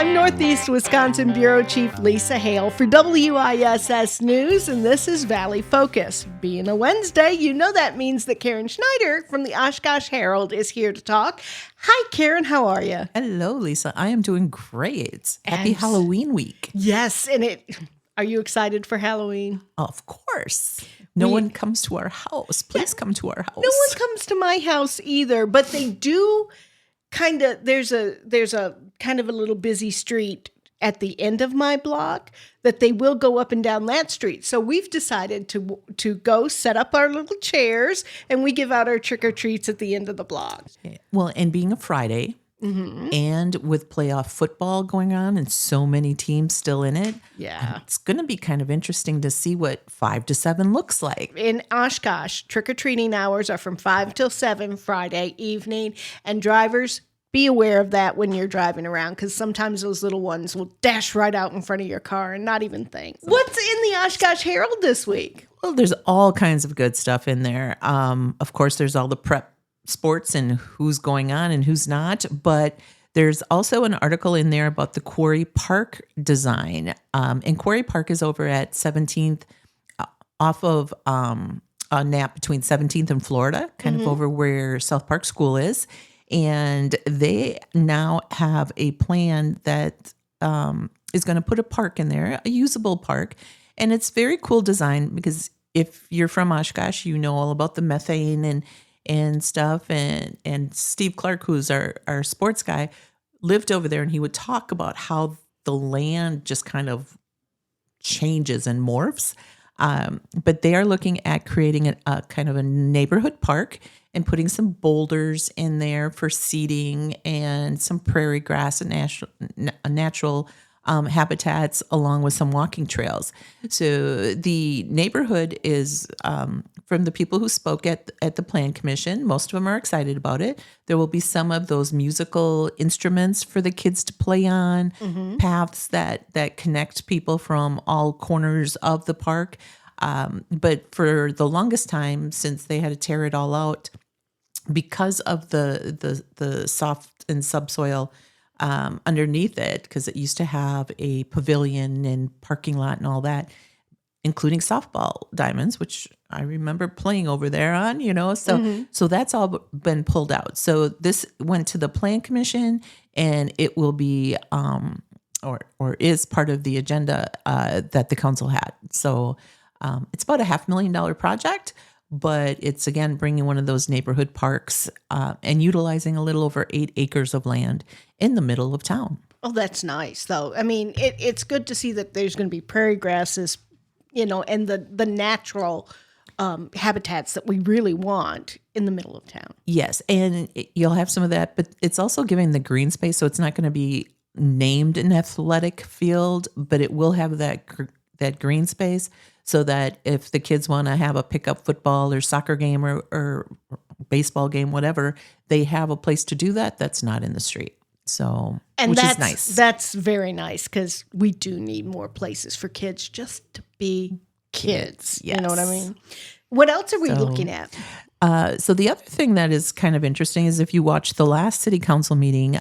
I'm Northeast Wisconsin Bureau Chief Lisa Hale for WISS News, and this is Valley Focus. Being a Wednesday, you know that means that Karen Schneider from the Oshkosh Herald is here to talk. Hi, Karen. How are you? Hello, Lisa. I am doing great. Happy Halloween week. Yes, are you excited for Halloween? Of course. No one comes to our house. Please come to our house. No one comes to my house either, but they do kind of, there's a kind of a little busy street at the end of my block that they will go up and down that street. So we've decided to go set up our little chairs and we give out our trick-or-treats at the end of the block. Well, and being a Friday and with playoff football going on and so many teams still in it, it's going to be kind of interesting to see what 5 to 7 looks like. In Oshkosh, trick-or-treating hours are from 5 till 7 Friday evening, and drivers, be aware of that when you're driving around, because sometimes those little ones will dash right out in front of your car and not even think. What's in the Oshkosh Herald this week? Well, there's all kinds of good stuff in there. Of course, there's all the prep sports and who's going on and who's not, but there's also an article in there about the Quarry Park design. And Quarry Park is over at 17th, off of a nap between 17th and Florida, kind of over where South Park School is. And they now have a plan that is going to put a park in there, a usable park. And it's very cool design because if you're from Oshkosh, you know all about the methane and stuff. And Steve Clark, who's our sports guy, lived over there, and he would talk about how the land just kind of changes and morphs. But they are looking at creating a kind of a neighborhood park and putting some boulders in there for seating and some prairie grass and natural habitats, along with some walking trails. So the neighborhood is, from the people who spoke at the Plan Commission, most of them are excited about it. There will be some of those musical instruments for the kids to play on, paths that connect people from all corners of the park. But for the longest time, since they had to tear it all out, because of the soft and subsoil underneath it, because it used to have a pavilion and parking lot and all that, including softball diamonds, which I remember playing over there on, so that's all been pulled out. So this went to the Plan Commission, and it will be or is part of the agenda that the council had. So it's about a $500,000 project, but it's, again, bringing one of those neighborhood parks and utilizing a little over 8 acres of land in the middle of town. Oh, that's nice, though. I mean, it's good to see that there's going to be prairie grasses, and the natural habitats that we really want in the middle of town. Yes, and you'll have some of that, but it's also giving the green space, so it's not going to be named an athletic field, but it will have that green space, so that if the kids want to have a pickup football or soccer game or baseball game, whatever, they have a place to do that that's not in the street. So, which is nice. That's very nice, because we do need more places for kids just to be kids. Yes. You know what I mean? What else are we looking at? So the other thing that is kind of interesting is if you watch the last city council meeting,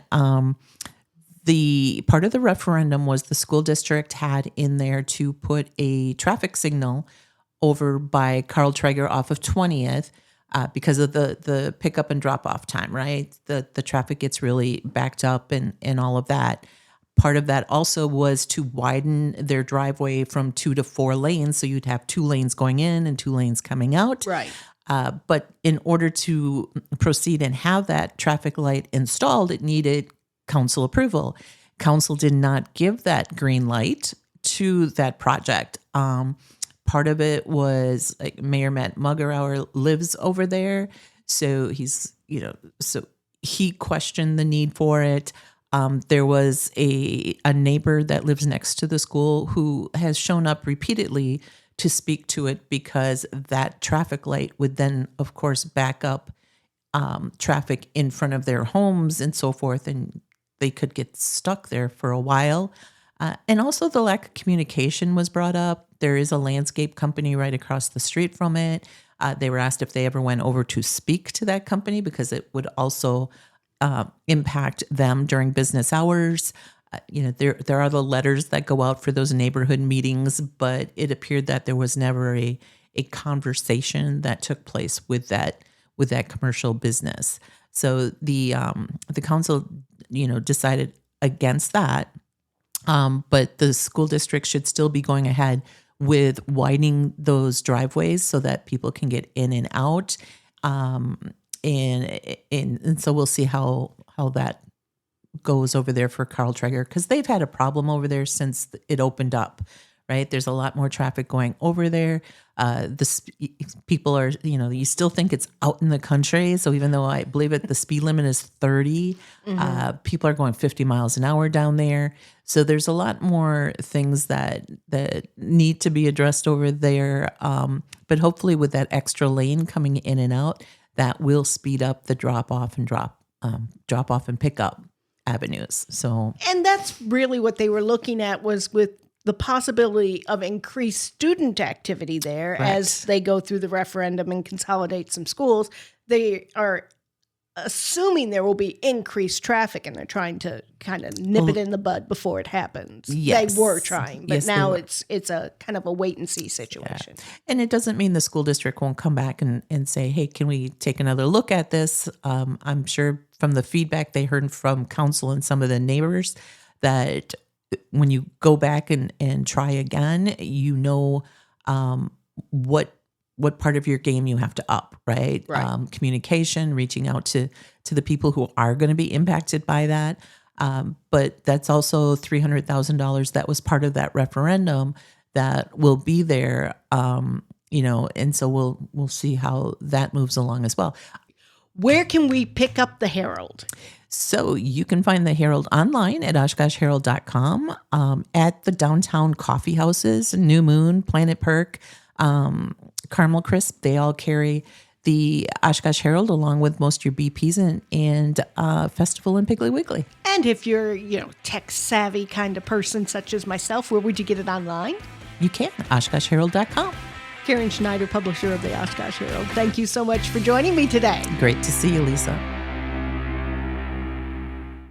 the part of the referendum was the school district had in there to put a traffic signal over by Carl Traeger off of 20th because of the pickup and drop off time, right? The traffic gets really backed up and all of that. Part of that also was to widen their driveway from 2 to 4 lanes. So you'd have 2 lanes going in and 2 lanes coming out. Right. But in order to proceed and have that traffic light installed, it needed council approval. Council did not give that green light to that project. Part of it was like Mayor Matt Muggerauer lives over there. So so he questioned the need for it. There was a neighbor that lives next to the school who has shown up repeatedly to speak to it, because that traffic light would then, of course, back up traffic in front of their homes and so forth, and they could get stuck there for a while. And also the lack of communication was brought up. There is a landscape company right across the street from it. They were asked if they ever went over to speak to that company, because it would also impact them during business hours. there are the letters that go out for those neighborhood meetings, but it appeared that there was never a conversation that took place with that commercial business. So the council, decided against that. But the school district should still be going ahead with widening those driveways so that people can get in and out. And so we'll see how that goes over there for Carl Traeger, because they've had a problem over there since it opened up, right? There's a lot more traffic going over there. People are, you still think it's out in the country. So even though I believe the speed limit is 30, people are going 50 miles an hour down there. So there's a lot more things that need to be addressed over there. But hopefully with that extra lane coming in and out, that will speed up the drop off and pick up avenues. So, and that's really what they were looking at, was with the possibility of increased student activity there. Right. As they go through the referendum and consolidate some schools. They are assuming there will be increased traffic, and they're trying to kind of nip it in the bud before it happens. Yes. They were trying, but now it's a kind of a wait and see situation. Yeah. And it doesn't mean the school district won't come back and say, hey, can we take another look at this? I'm sure from the feedback they heard from council and some of the neighbors that when you go back and try again, what part of your game you have to up, right? Communication, reaching out to the people who are going to be impacted by that. But that's also $300,000 that was part of that referendum that will be there, and so we'll see how that moves along as well. Where can we pick up the Herald? So you can find the Herald online at OshkoshHerald.com, at the downtown coffee houses, New Moon, Planet Perk, Caramel Crisp. They all carry the Oshkosh Herald along with most of your BPs and Festival and Piggly Wiggly. And if you're, tech savvy kind of person such as myself, where would you get it online? You can, OshkoshHerald.com. Karen Schneider, publisher of the Oshkosh Herald. Thank you so much for joining me today. Great to see you, Lisa.